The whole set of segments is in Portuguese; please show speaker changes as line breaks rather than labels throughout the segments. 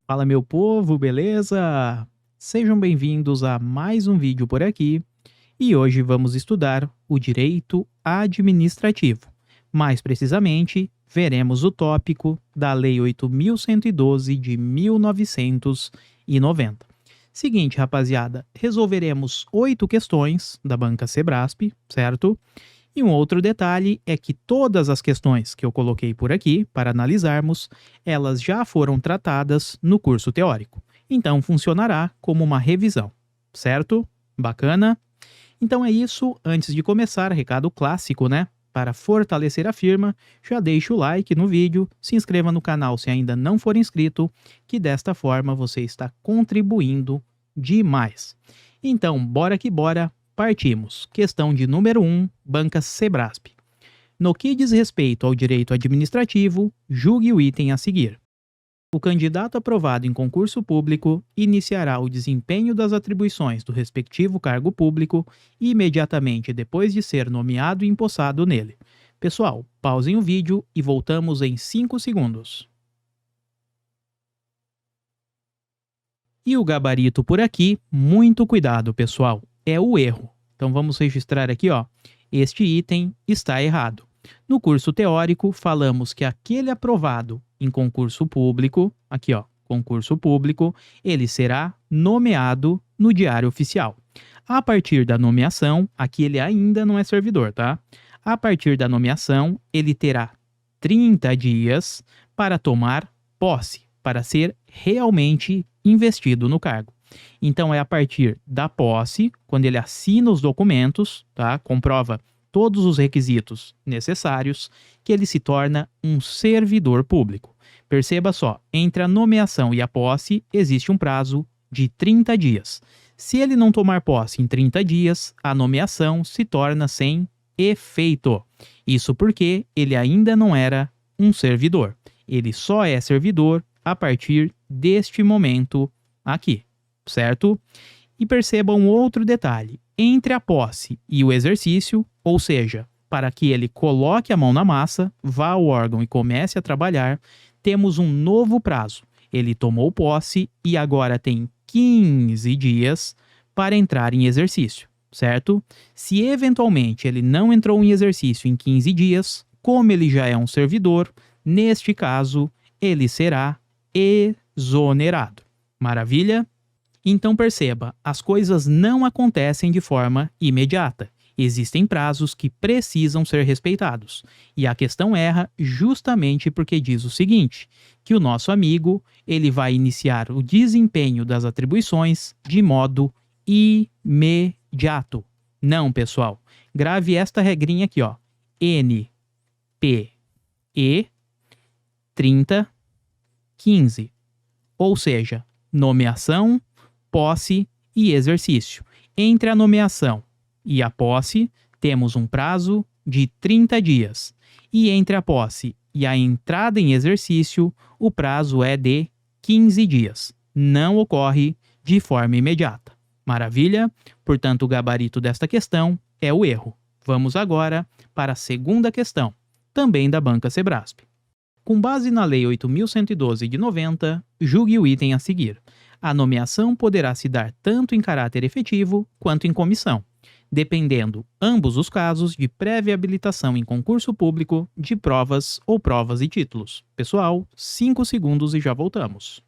Fala meu povo, beleza? Sejam bem-vindos a mais um vídeo por aqui e hoje vamos estudar o direito administrativo. Mais precisamente, veremos o tópico da Lei 8.112 de 1990. Seguinte, rapaziada, resolveremos 8 questões da banca Sebrasp, certo? E um outro detalhe é que todas as questões que eu coloquei por aqui para analisarmos, elas já foram tratadas no curso teórico. Então funcionará como uma revisão, certo? Bacana? Então é isso. Antes de começar, recado clássico, né? Para fortalecer a firma, já deixa o like no vídeo, se inscreva no canal se ainda não for inscrito, que desta forma você está contribuindo demais. Então, bora que bora, partimos. Questão de número 1, Banca Sebrasp. No que diz respeito ao direito administrativo, julgue o item a seguir. O candidato aprovado em concurso público iniciará o desempenho das atribuições do respectivo cargo público imediatamente depois de ser nomeado e empossado nele. Pessoal, pausem o vídeo e voltamos em 5 segundos. E o gabarito por aqui, muito cuidado, pessoal, é o erro. Então vamos registrar aqui, ó. Este item está errado. No curso teórico, falamos que aquele aprovado em concurso público, aqui ó, concurso público, ele será nomeado no Diário Oficial. A partir da nomeação, aqui ele ainda não é servidor, tá? A partir da nomeação, ele terá 30 dias para tomar posse, para ser realmente investido no cargo. Então é a partir da posse, quando ele assina os documentos, tá? Comprova todos os requisitos necessários, que ele se torna um servidor público. Perceba só, entre a nomeação e a posse existe um prazo de 30 dias. Se ele não tomar posse em 30 dias, a nomeação se torna sem efeito. Isso porque ele ainda não era um servidor. Ele só é servidor a partir deste momento aqui, certo? E perceba um outro detalhe. Entre a posse e o exercício, ou seja, para que ele coloque a mão na massa, vá ao órgão e comece a trabalhar, temos um novo prazo. Ele tomou posse e agora tem 15 dias para entrar em exercício, certo? Se eventualmente ele não entrou em exercício em 15 dias, como ele já é um servidor, neste caso, ele será exonerado. Maravilha? Então perceba, as coisas não acontecem de forma imediata. Existem prazos que precisam ser respeitados. E a questão erra justamente porque diz o seguinte, que o nosso amigo ele vai iniciar o desempenho das atribuições de modo imediato. Não, pessoal. Grave esta regrinha aqui, ó. NPE 30 15. Ou seja, nomeação, posse e exercício. Entre a nomeação e a posse, temos um prazo de 30 dias. E entre a posse e a entrada em exercício, o prazo é de 15 dias. Não ocorre de forma imediata. Maravilha? Portanto, o gabarito desta questão é o erro. Vamos agora para a segunda questão, também da Banca Sebrasp. Com base na Lei 8.112 de 90, julgue o item a seguir. A nomeação poderá se dar tanto em caráter efetivo quanto em comissão, dependendo, ambos os casos, de prévia habilitação em concurso público, de provas ou provas e títulos. Pessoal, 5 segundos e já voltamos.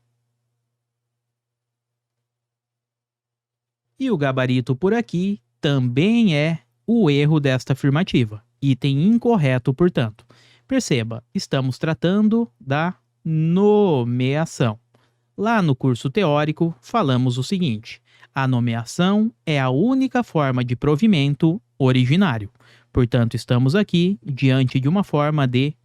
E o gabarito por aqui também é o erro desta afirmativa. Item incorreto, portanto. Perceba, estamos tratando da nomeação. Lá no curso teórico, falamos o seguinte: a nomeação é a única forma de provimento originário. Portanto, estamos aqui diante de uma forma de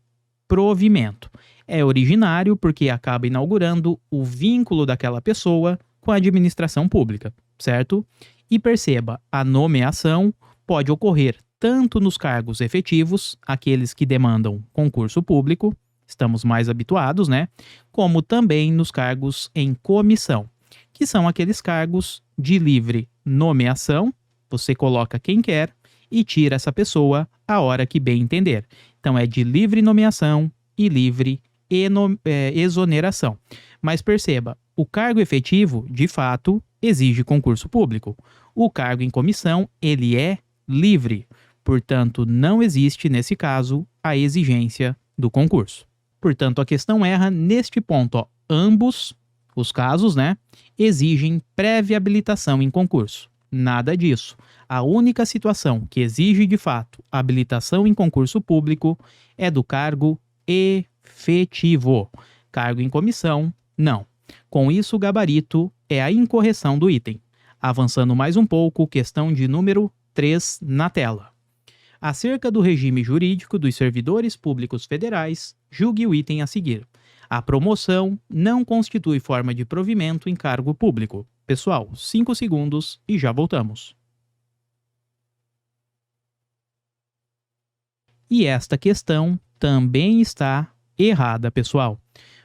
provimento. É originário porque acaba inaugurando o vínculo daquela pessoa com a administração pública, certo? E perceba, a nomeação pode ocorrer tanto nos cargos efetivos, aqueles que demandam concurso público, estamos mais habituados, né? Como também nos cargos em comissão, que são aqueles cargos de livre nomeação, você coloca quem quer e tira essa pessoa a hora que bem entender. Então é de livre nomeação e livre exoneração. Mas perceba, o cargo efetivo, de fato, exige concurso público. O cargo em comissão, ele é livre. Portanto, não existe, nesse caso, a exigência do concurso. Portanto, a questão erra neste ponto. Ó. Ambos os casos, exigem prévia habilitação em concurso. Nada disso. A única situação que exige, de fato, habilitação em concurso público é do cargo efetivo. Cargo em comissão, não. Com isso, o gabarito é a incorreção do item. Avançando mais um pouco, questão de número 3 na tela. Acerca do regime jurídico dos servidores públicos federais, julgue o item a seguir. A promoção não constitui forma de provimento em cargo público. Pessoal, 5 segundos e já voltamos. E esta questão também está errada, pessoal.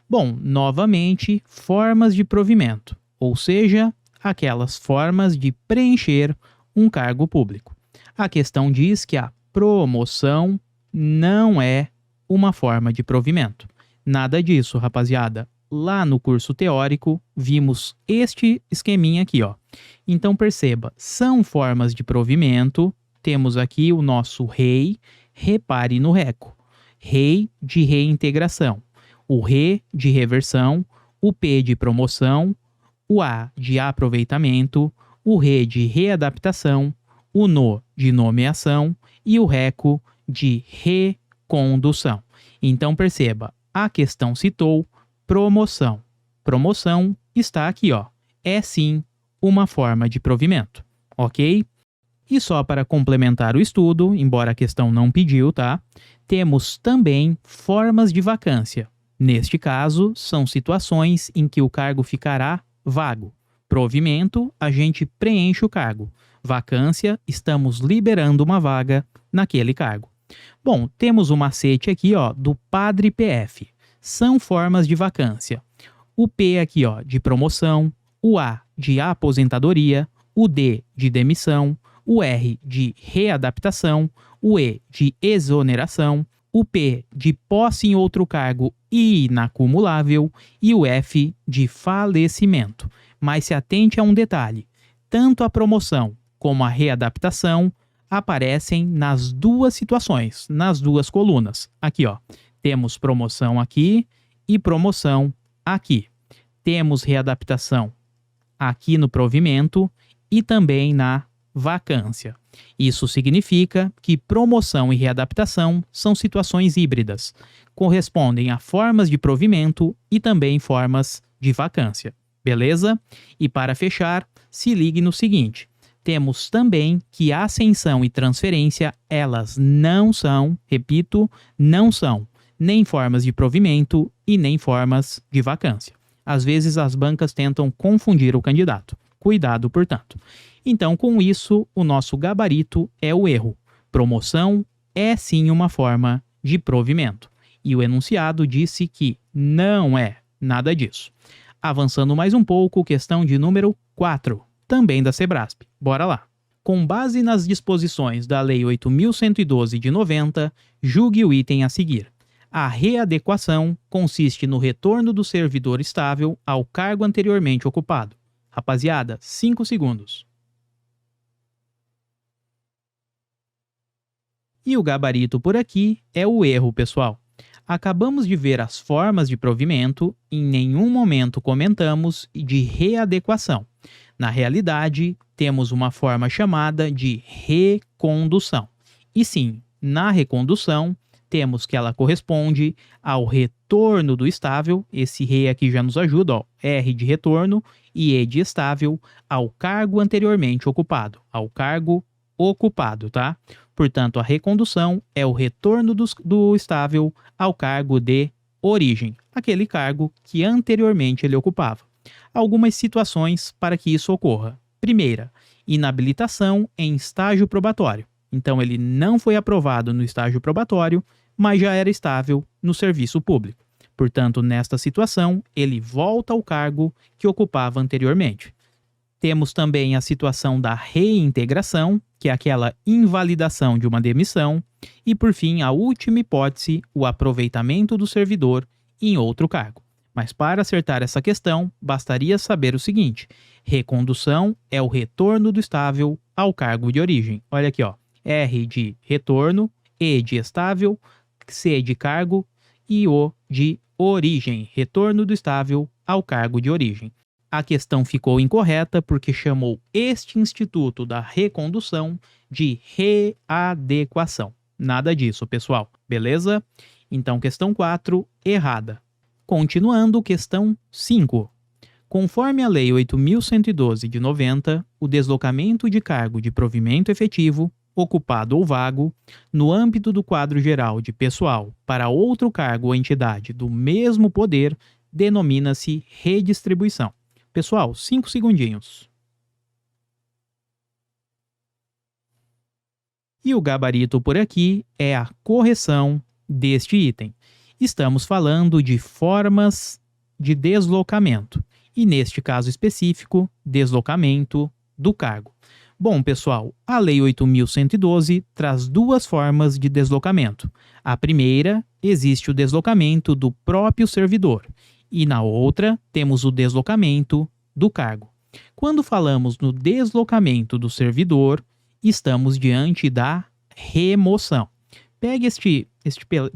Bom, novamente, formas de provimento, ou seja, aquelas formas de preencher um cargo público. A questão diz que a promoção não é uma forma de provimento. Nada disso, rapaziada. Lá no curso teórico, vimos este esqueminha aqui, ó. Então, perceba, são formas de provimento. Temos aqui o nosso REI, repare no RECO. REI de reintegração, o RE de reversão, o P de promoção, o A de aproveitamento, o RE de readaptação, o NO de nomeação e o RECO de recondução. Então, perceba, a questão citou promoção. Promoção está aqui, ó. É sim uma forma de provimento, ok? E só para complementar o estudo, embora a questão não pediu, tá? Temos também formas de vacância. Neste caso, são situações em que o cargo ficará vago. Provimento, a gente preenche o cargo. Vacância, estamos liberando uma vaga naquele cargo. Bom, temos o macete aqui, ó, do Padre PF. São formas de vacância. O P aqui, ó, de promoção, o A de aposentadoria, o D de demissão, o R de readaptação, o E de exoneração, o P de posse em outro cargo inacumulável e o F de falecimento. Mas se atente a um detalhe: tanto a promoção como a readaptação aparecem nas duas situações, nas duas colunas. Aqui, ó, temos promoção aqui e promoção aqui. Temos readaptação aqui no provimento e também na vacância. Isso significa que promoção e readaptação são situações híbridas, correspondem a formas de provimento e também formas de vacância. Beleza? E para fechar, se ligue no seguinte: temos também que a ascensão e transferência, elas não são, repito, não são nem formas de provimento e nem formas de vacância. Às vezes as bancas tentam confundir o candidato. Cuidado, portanto. Então, com isso, o nosso gabarito é o erro. Promoção é sim uma forma de provimento. E o enunciado disse que não é nada disso. Avançando mais um pouco, questão de número 4, também da Sebrasp. Bora lá. Com base nas disposições da Lei 8.112 de 90, julgue o item a seguir. A readequação consiste no retorno do servidor estável ao cargo anteriormente ocupado. Rapaziada, 5 segundos. E o gabarito por aqui é o erro, pessoal. Acabamos de ver as formas de provimento, em nenhum momento comentamos de readequação. Na realidade, temos uma forma chamada de recondução. E sim, na recondução, temos que ela corresponde ao retorno do estável, esse re aqui já nos ajuda, ó, R de retorno e E de estável, ao cargo anteriormente ocupado, ao cargo ocupado, tá? Portanto, a recondução é o retorno do estável ao cargo de origem, aquele cargo que anteriormente ele ocupava. Algumas situações para que isso ocorra. Primeira, inabilitação em estágio probatório. Então, ele não foi aprovado no estágio probatório, mas já era estável no serviço público. Portanto, nesta situação, ele volta ao cargo que ocupava anteriormente. Temos também a situação da reintegração, que é aquela invalidação de uma demissão. E, por fim, a última hipótese, o aproveitamento do servidor em outro cargo. Mas para acertar essa questão, bastaria saber o seguinte: recondução é o retorno do estável ao cargo de origem. Olha aqui, ó. R de retorno, E de estável, C de cargo e O de origem. Retorno do estável ao cargo de origem. A questão ficou incorreta porque chamou este instituto da recondução de readequação. Nada disso, pessoal. Beleza? Então, questão 4, errada. Continuando, questão 5. Conforme a Lei 8.112 de 90, o deslocamento de cargo de provimento efetivo, ocupado ou vago, no âmbito do quadro geral de pessoal para outro cargo ou entidade do mesmo poder, denomina-se redistribuição. Pessoal, 5 segundinhos. E o gabarito por aqui é a correção deste item. Estamos falando de formas de deslocamento. E neste caso específico, deslocamento do cargo. Bom, pessoal, a Lei 8.112 traz duas formas de deslocamento. A primeira, existe o deslocamento do próprio servidor. E na outra, temos o deslocamento do cargo. Quando falamos no deslocamento do servidor, estamos diante da remoção. Pegue este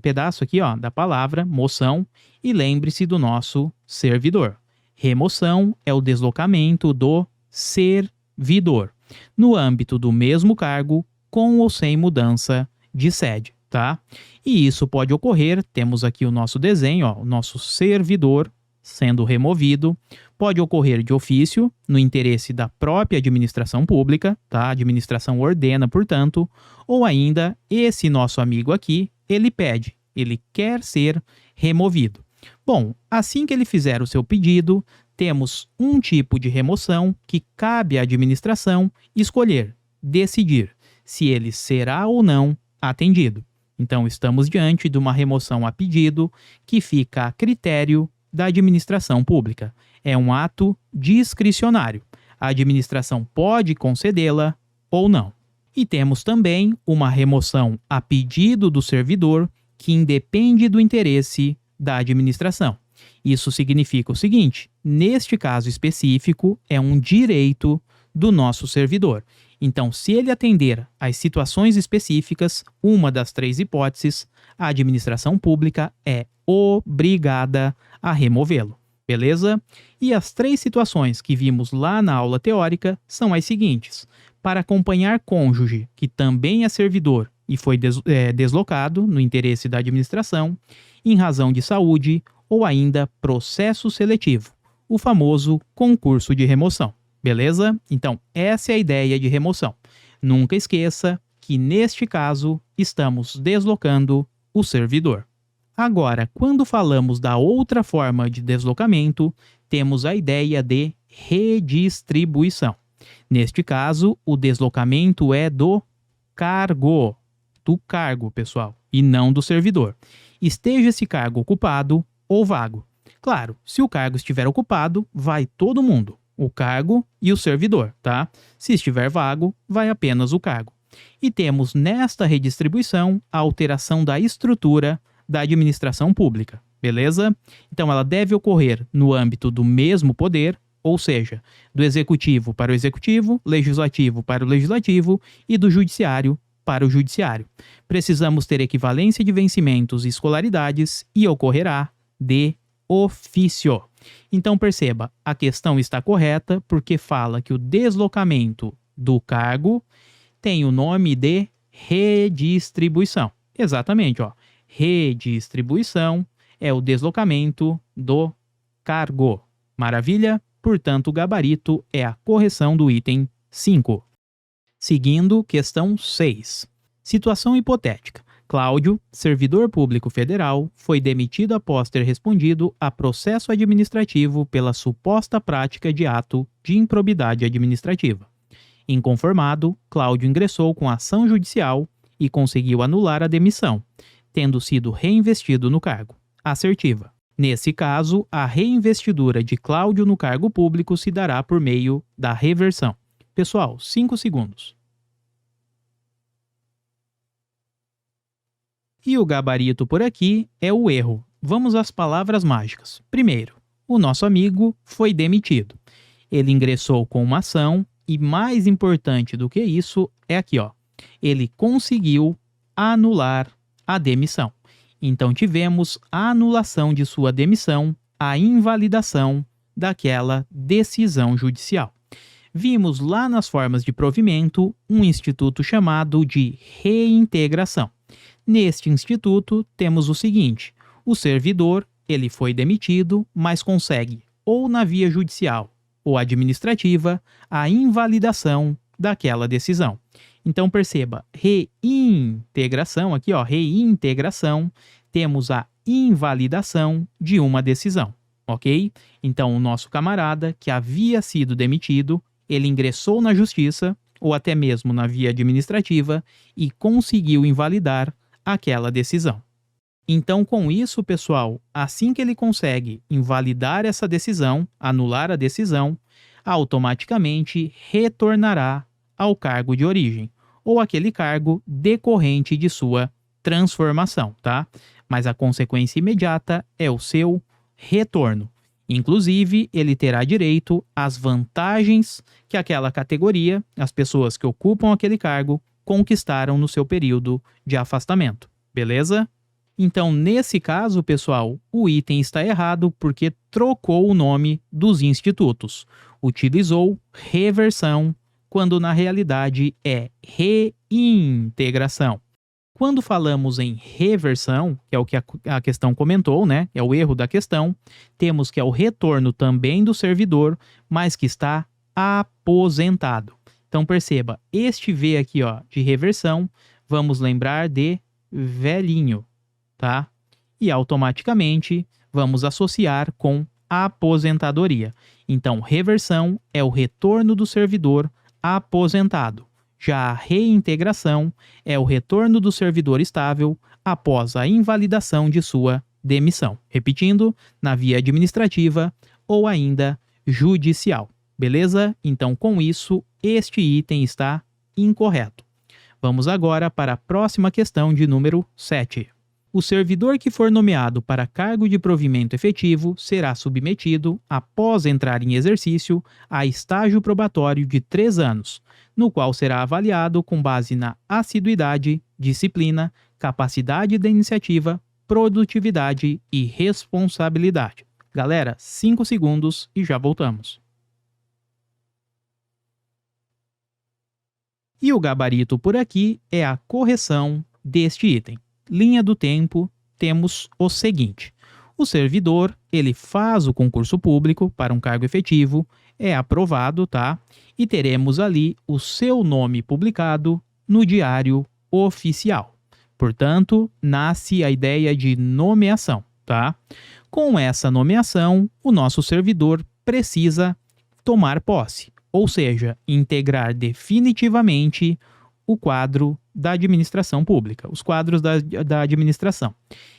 pedaço aqui, ó, da palavra moção e lembre-se do nosso servidor. Remoção é o deslocamento do servidor no âmbito do mesmo cargo, com ou sem mudança de sede, tá? E isso pode ocorrer, temos aqui o nosso desenho, ó, o nosso servidor sendo removido, pode ocorrer de ofício, no interesse da própria administração pública, tá? A administração ordena, portanto, ou ainda esse nosso amigo aqui, ele pede, ele quer ser removido. Bom, assim que ele fizer o seu pedido, temos um tipo de remoção que cabe à administração escolher, decidir se ele será ou não atendido. Então, estamos diante de uma remoção a pedido que fica a critério da administração pública. É um ato discricionário. A administração pode concedê-la ou não. E temos também uma remoção a pedido do servidor que independe do interesse da administração. Isso significa o seguinte: neste caso específico, é um direito do nosso servidor. Então, se ele atender às situações específicas, uma das 3 hipóteses, a administração pública é obrigada a removê-lo. Beleza? E as 3 situações que vimos lá na aula teórica são as seguintes: para acompanhar cônjuge que também é servidor e foi deslocado no interesse da administração, em razão de saúde ou ainda processo seletivo, o famoso concurso de remoção. Beleza? Então, essa é a ideia de remoção. Nunca esqueça que, neste caso, estamos deslocando o servidor. Agora, quando falamos da outra forma de deslocamento, temos a ideia de redistribuição. Neste caso, o deslocamento é do cargo, pessoal, e não do servidor. Esteja esse cargo ocupado ou vago. Claro, se o cargo estiver ocupado, vai todo mundo, o cargo e o servidor, tá? Se estiver vago, vai apenas o cargo. E temos nesta redistribuição a alteração da estrutura da administração pública, beleza? Então ela deve ocorrer no âmbito do mesmo poder, ou seja, do executivo para o executivo, legislativo para o legislativo e do judiciário para o judiciário. Precisamos ter equivalência de vencimentos e escolaridades e ocorrerá de ofício. Então perceba, a questão está correta porque fala que o deslocamento do cargo tem o nome de redistribuição. Exatamente, ó. Redistribuição é o deslocamento do cargo. Maravilha? Portanto, o gabarito é a correção do item 5. Seguindo, questão 6. Situação hipotética. Cláudio, servidor público federal, foi demitido após ter respondido a processo administrativo pela suposta prática de ato de improbidade administrativa. Inconformado, Cláudio ingressou com ação judicial e conseguiu anular a demissão, tendo sido reinvestido no cargo. Assertiva. Nesse caso, a reinvestidura de Cláudio no cargo público se dará por meio da reversão. Pessoal, 5 segundos. E o gabarito por aqui é o erro. Vamos às palavras mágicas. Primeiro, o nosso amigo foi demitido. Ele ingressou com uma ação e, mais importante do que isso, é aqui, ó. Ele conseguiu anular a demissão. Então, tivemos a anulação de sua demissão, a invalidação daquela decisão judicial. Vimos lá nas formas de provimento um instituto chamado de reintegração. Neste instituto, temos o seguinte: o servidor, ele foi demitido, mas consegue, ou na via judicial ou administrativa, a invalidação daquela decisão. Então, perceba, reintegração, aqui ó, reintegração, temos a invalidação de uma decisão, ok? Então, o nosso camarada que havia sido demitido, ele ingressou na justiça ou até mesmo na via administrativa e conseguiu invalidar aquela decisão. Então, com isso, pessoal, assim que ele consegue invalidar essa decisão, anular a decisão, automaticamente retornará ao cargo de origem, ou aquele cargo decorrente de sua transformação, tá? Mas a consequência imediata é o seu retorno. Inclusive, ele terá direito às vantagens que aquela categoria, as pessoas que ocupam aquele cargo, conquistaram no seu período de afastamento. Beleza? Então, nesse caso, pessoal, o item está errado porque trocou o nome dos institutos. Utilizou reversão, quando na realidade é reintegração. Quando falamos em reversão, que é o que a questão comentou, né? É o erro da questão, temos que é o retorno também do servidor, mas que está aposentado. Então, perceba, este V aqui, ó, de reversão, vamos lembrar de velhinho, tá? E automaticamente vamos associar com aposentadoria. Então, reversão é o retorno do servidor aposentado. Já a reintegração é o retorno do servidor estável após a invalidação de sua demissão. Repetindo, na via administrativa ou ainda judicial. Beleza? Então, com isso, este item está incorreto. Vamos agora para a próxima questão de número 7. O servidor que for nomeado para cargo de provimento efetivo será submetido, após entrar em exercício, a estágio probatório de 3 anos, no qual será avaliado com base na assiduidade, disciplina, capacidade de iniciativa, produtividade e responsabilidade. Galera, 5 segundos e já voltamos. E o gabarito por aqui é a correção deste item. Linha do tempo, temos o seguinte: o servidor, ele faz o concurso público para um cargo efetivo, é aprovado, tá? E teremos ali o seu nome publicado no Diário Oficial. Portanto, nasce a ideia de nomeação, tá? Com essa nomeação, o nosso servidor precisa tomar posse, ou seja, integrar definitivamente o quadro da administração pública, os quadros da administração.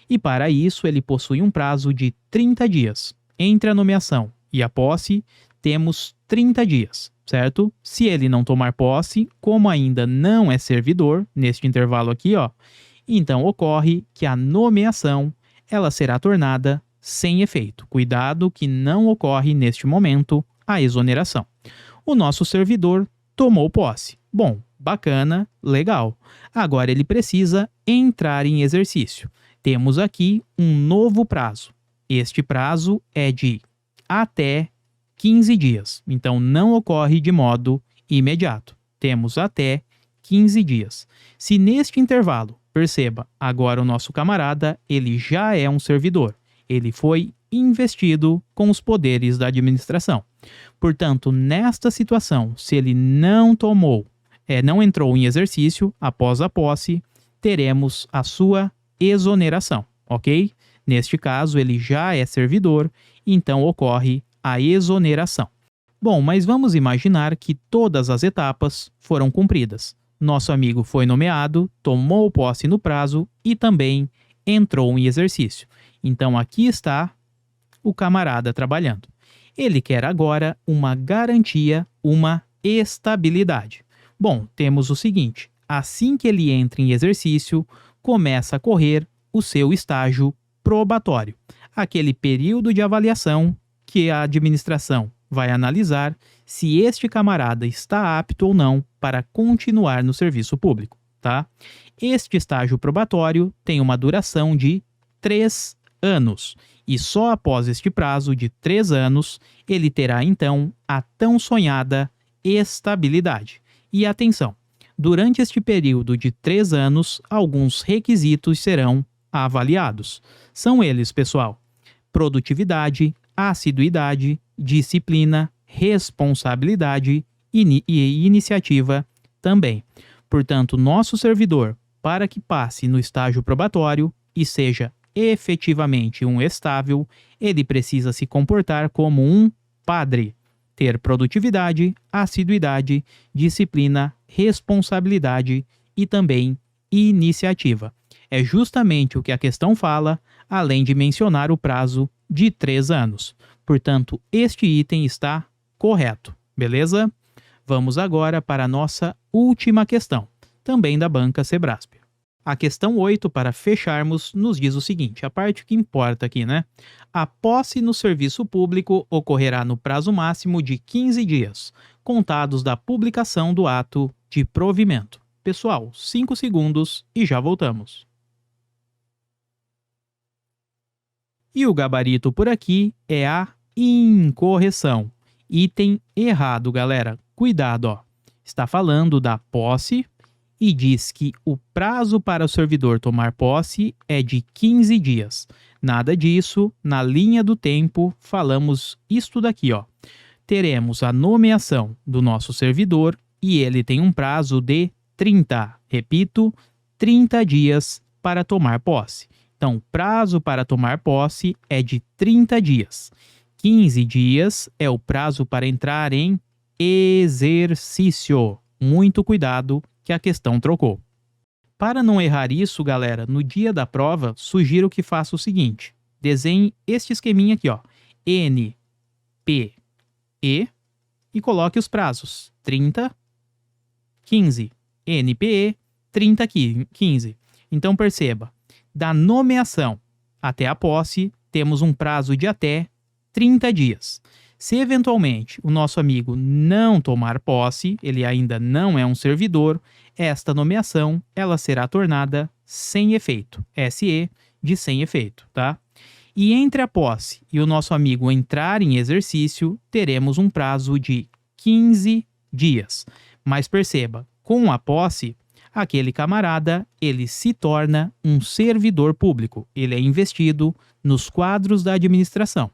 E para isso, ele possui um prazo de 30 dias. Entre a nomeação e a posse, temos 30 dias, certo? Se ele não tomar posse, como ainda não é servidor, neste intervalo aqui, ó, então ocorre que a nomeação ela será tornada sem efeito. Cuidado que não ocorre neste momento a exoneração. O nosso servidor tomou posse. Bom, bacana, legal. Agora ele precisa entrar em exercício. Temos aqui um novo prazo. Este prazo é de até 15 dias. Então não ocorre de modo imediato. Temos até 15 dias. Se neste intervalo, perceba, agora o nosso camarada, ele já é um servidor. Ele foi investido com os poderes da administração. Portanto, nesta situação, se ele não entrou em exercício após a posse, teremos a sua exoneração, ok? Neste caso, ele já é servidor, então ocorre a exoneração. Bom, mas vamos imaginar que todas as etapas foram cumpridas. Nosso amigo foi nomeado, tomou posse no prazo e também entrou em exercício. Então aqui está o camarada trabalhando. Ele quer agora uma garantia, uma estabilidade. Bom, temos o seguinte: assim que ele entra em exercício, começa a correr o seu estágio probatório, aquele período de avaliação que a administração vai analisar se este camarada está apto ou não para continuar no serviço público, tá? Este estágio probatório tem uma duração de 3 anos e só após este prazo de 3 anos ele terá então a tão sonhada estabilidade. E atenção, durante este período de 3 anos, alguns requisitos serão avaliados. São eles, pessoal: produtividade, assiduidade, disciplina, responsabilidade e iniciativa também. Portanto, nosso servidor, para que passe no estágio probatório e seja efetivamente um estável, ele precisa se comportar como um padre, ter produtividade, assiduidade, disciplina, responsabilidade e também iniciativa. É justamente o que a questão fala, além de mencionar o prazo de 3 anos. Portanto, este item está correto, beleza? Vamos agora para a nossa última questão, também da banca Sebrasp. A questão 8, para fecharmos, nos diz o seguinte, a parte que importa aqui, né? A posse no serviço público ocorrerá no prazo máximo de 15 dias, contados da publicação do ato de provimento. Pessoal, 5 segundos e já voltamos. E o gabarito por aqui é a incorreção. Item errado, galera. Cuidado, ó. Está falando da posse e diz que o prazo para o servidor tomar posse é de 15 dias. Nada disso, na linha do tempo, falamos isto daqui, ó. Teremos a nomeação do nosso servidor e ele tem um prazo de 30, repito, 30 dias para tomar posse. Então, o prazo para tomar posse é de 30 dias. 15 dias é o prazo para entrar em exercício. Muito cuidado que a questão trocou. Para não errar isso, galera, no dia da prova, sugiro que faça o seguinte. Desenhe este esqueminha aqui, ó. N, P, E e coloque os prazos. 30, 15. NPE, 30, 15. Então, perceba. Da nomeação até a posse, temos um prazo de até 30 dias. Se eventualmente o nosso amigo não tomar posse, ele ainda não é um servidor, esta nomeação ela será tornada sem efeito. SE de sem efeito, tá? E entre a posse e o nosso amigo entrar em exercício, teremos um prazo de 15 dias. Mas perceba, com a posse, aquele camarada, ele se torna um servidor público. Ele é investido nos quadros da administração.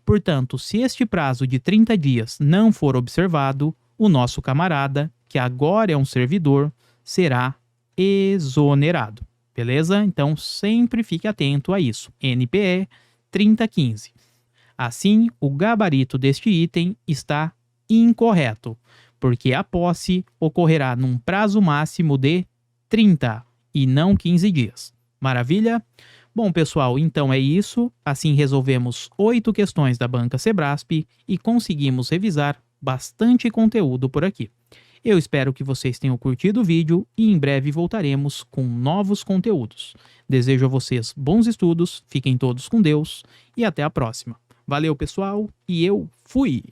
Portanto, se este prazo de 30 dias não for observado, o nosso camarada, que agora é um servidor, será exonerado. Beleza? Então, sempre fique atento a isso. NPE 3015. Assim, o gabarito deste item está incorreto, porque a posse ocorrerá num prazo máximo de 30 e não 15 dias. Maravilha? Bom, pessoal, então é isso. Assim resolvemos 8 questões da banca Sebrasp e conseguimos revisar bastante conteúdo por aqui. Eu espero que vocês tenham curtido o vídeo e em breve voltaremos com novos conteúdos. Desejo a vocês bons estudos, fiquem todos com Deus e até a próxima. Valeu, pessoal, e eu fui!